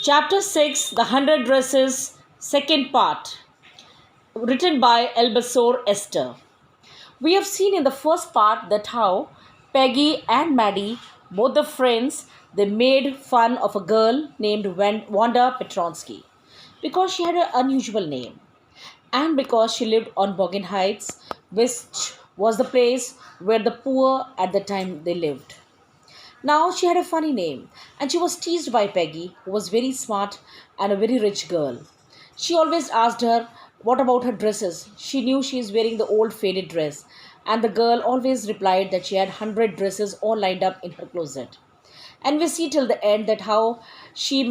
Chapter 6, The Hundred Dresses, second part, written by Elbasor Esther. We have seen in the first part that how Peggy and Maddie, both the friends, they made fun of a girl named Wanda Petronsky because she had an unusual name and because she lived on Boggin Heights, which was the place where the poor at the time they lived. Now she had a funny name, and she was teased by Peggy, who was very smart and a very rich girl. She always asked her, what about her dresses? She knew she is wearing the old faded dress, and the girl always replied that she had 100 dresses all lined up in her closet. And we see till the end that how she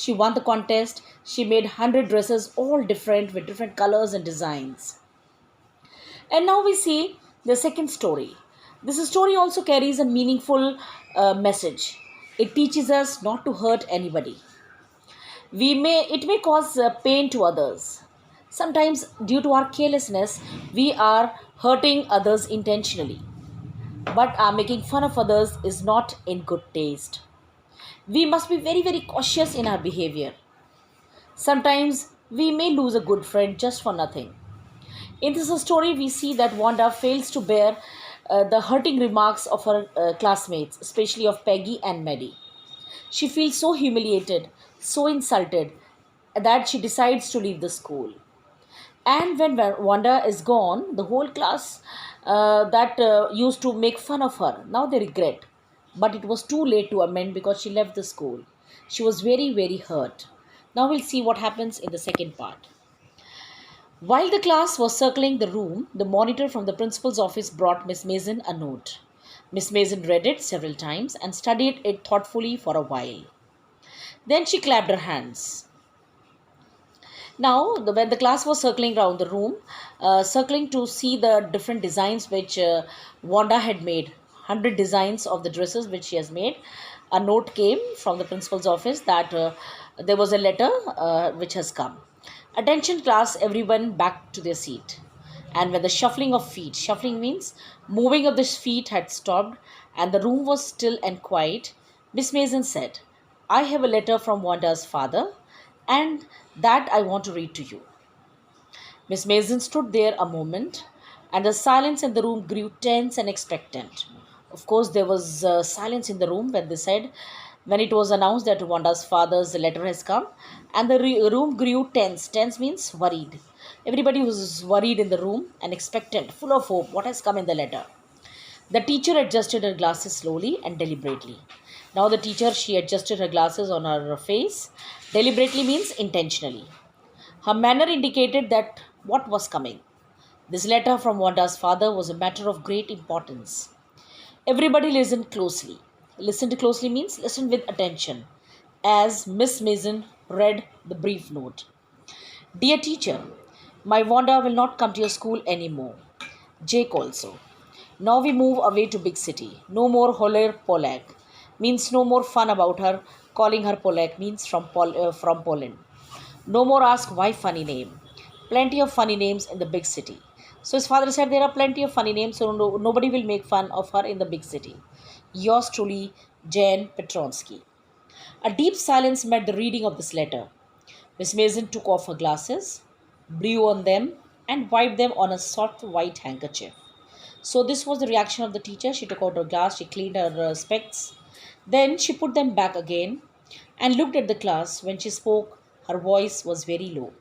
won the contest, she made 100 dresses all different with different colors and designs. And now we see the second story. This story also carries a meaningful message. It teaches us not to hurt anybody. It may cause pain to others. Sometimes, due to our carelessness, we are hurting others intentionally. But making fun of others is not in good taste. We must be very, very cautious in our behavior. Sometimes we may lose a good friend just for nothing. In this story, we see that Wanda fails to bear the hurting remarks of her classmates, especially of Peggy and Maddie. She feels so humiliated, so insulted, that she decides to leave the school. And when Wanda is gone, the whole class that used to make fun of her, now they regret. But it was too late to amend because she left the school. She was very, very hurt. Now we'll see what happens in the second part. While the class was circling the room, the monitor from the principal's office brought Miss Mason a note. Miss Mason read it several times and studied it thoughtfully for a while. Then she clapped her hands. Now, when the class was circling around the room, circling to see the different designs which Wanda had made, 100 designs of the dresses which she has made, a note came from the principal's office that there was a letter which has come. Attention class, everyone back to their seat. And when the shuffling means moving of the feet had stopped and the room was still and quiet, Miss Mason said, I have a letter from Wanda's father and that I want to read to you. Miss Mason stood there a moment and the silence in the room grew tense and expectant. Of course, there was silence in the room when it was announced that Wanda's father's letter has come, and the room grew tense. Tense means worried. Everybody was worried in the room and expectant, full of hope. What has come in the letter? The teacher adjusted her glasses slowly and deliberately. Now, the teacher, she adjusted her glasses on her face. Deliberately means intentionally. Her manner indicated that what was coming. This letter from Wanda's father was a matter of great importance. Everybody listened closely. Listened closely means listen with attention as Miss Mason read the brief note. Dear teacher, my Wanda will not come to your school anymore. Jake also. Now we move away to big city. No more Holler Polak. Means no more fun about her. Calling her Polak means from Poland. No more ask why funny name. Plenty of funny names in the big city. So his father said there are plenty of funny names, so nobody will make fun of her in the big city. Yours truly, Jan Petronsky. A deep silence met the reading of this letter. Miss Mason took off her glasses, blew on them, and wiped them on a soft white handkerchief. So this was the reaction of the teacher. She took out her glass, she cleaned her specs. Then she put them back again and looked at the class. When she spoke, her voice was very low.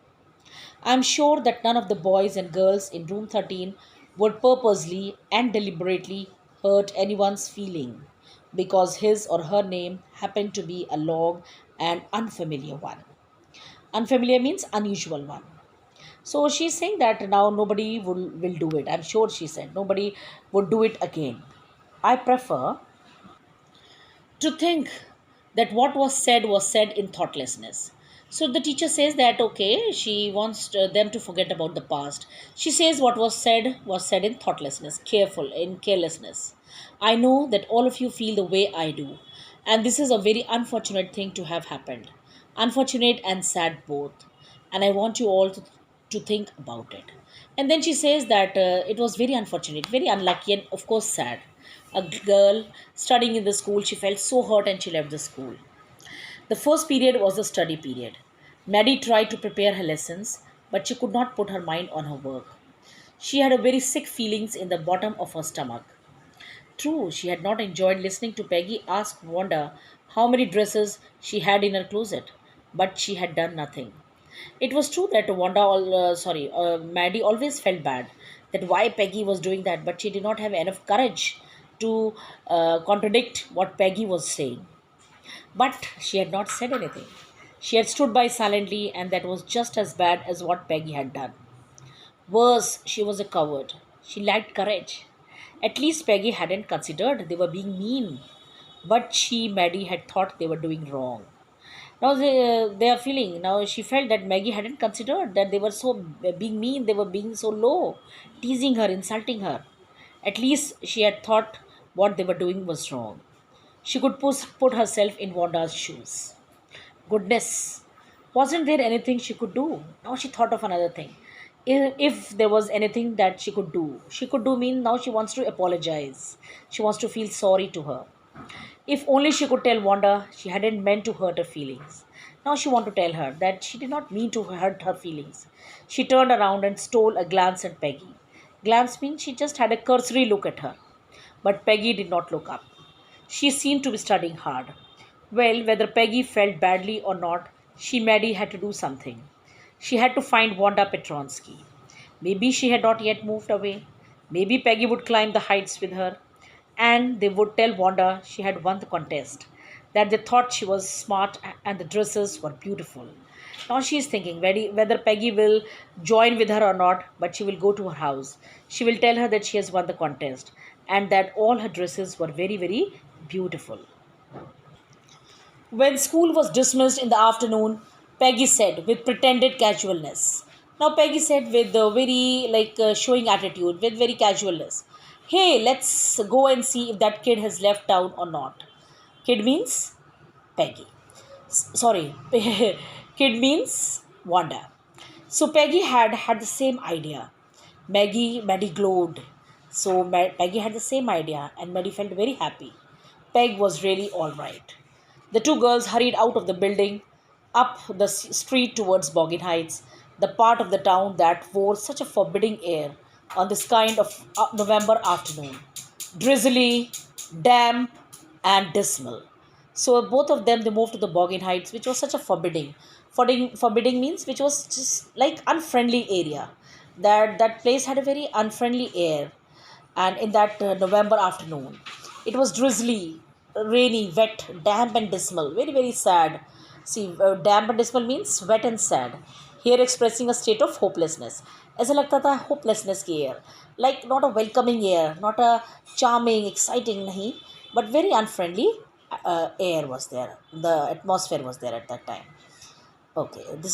I am sure that none of the boys and girls in room 13 would purposely and deliberately hurt anyone's feeling because his or her name happened to be a long and unfamiliar one. Unfamiliar means unusual one. So she's saying that now nobody will do it. I'm sure she said nobody would do it again. I prefer to think that what was said in thoughtlessness. So the teacher says that okay, she wants them to forget about the past. She says what was said in thoughtlessness, careful, in carelessness. I know that all of you feel the way I do, and this is a very unfortunate thing to have happened. Unfortunate and sad both. And I want you all to think about it. And then she says that it was very unfortunate, very unlucky, and of course sad. A girl studying in the school, she felt so hurt and she left the school. The first period was the study period. Maddie tried to prepare her lessons, but she could not put her mind on her work. She had a very sick feelings in the bottom of her stomach. True, she had not enjoyed listening to Peggy ask Wanda how many dresses she had in her closet, but she had done nothing. It was true that Maddie always felt bad that why Peggy was doing that, but she did not have enough courage to contradict what Peggy was saying. But she had not said anything. She had stood by silently, and that was just as bad as what Peggy had done. Worse, she was a coward. She lacked courage. At least Peggy hadn't considered they were being mean. But she, Maddie, had thought they were doing wrong. Now they are feeling, now she felt that Maggie hadn't considered that they were so being mean, they were being so low, teasing her, insulting her. At least she had thought what they were doing was wrong. She could put herself in Wanda's shoes. Goodness, wasn't there anything she could do? Now she thought of another thing. If there was anything that she could do mean now she wants to apologize. She wants to feel sorry to her. If only she could tell Wanda she hadn't meant to hurt her feelings. Now she wanted to tell her that she did not mean to hurt her feelings. She turned around and stole a glance at Peggy. Glance means she just had a cursory look at her. But Peggy did not look up. She seemed to be studying hard. Well, whether Peggy felt badly or not, she Maddie had to do something. She had to find Wanda Petronsky. Maybe she had not yet moved away. Maybe Peggy would climb the heights with her. And they would tell Wanda she had won the contest, that they thought she was smart and the dresses were beautiful. Now she is thinking whether Peggy will join with her or not, but she will go to her house. She will tell her that she has won the contest and that all her dresses were very, very beautiful. When school was dismissed in the afternoon, Peggy said with pretended casualness. Now Peggy said with a very showing attitude, with very casualness. Hey, let's go and see if that kid has left town or not. Kid means Peggy. Sorry, kid means Wanda. So Peggy had the same idea. Maddie glowed. So Peggy had the same idea, and Maddie felt very happy. Peg was really all right. The two girls hurried out of the building, up the street towards Boggin Heights, the part of the town that wore such a forbidding air on this kind of November afternoon. Drizzly, damp, and dismal. So both of them they moved to the Boggin Heights, which was such a forbidding means which was just like unfriendly area. That place had a very unfriendly air, and in that November afternoon, it was drizzly, rainy, wet, damp, and dismal. Very very sad. See, damp and dismal means wet and sad. Here expressing a state of hopelessness. ऐसा लगता था hopelessness की air, like not a welcoming air, not a charming, exciting नहीं, but very unfriendly air was there. The atmosphere was there at that time. Okay, this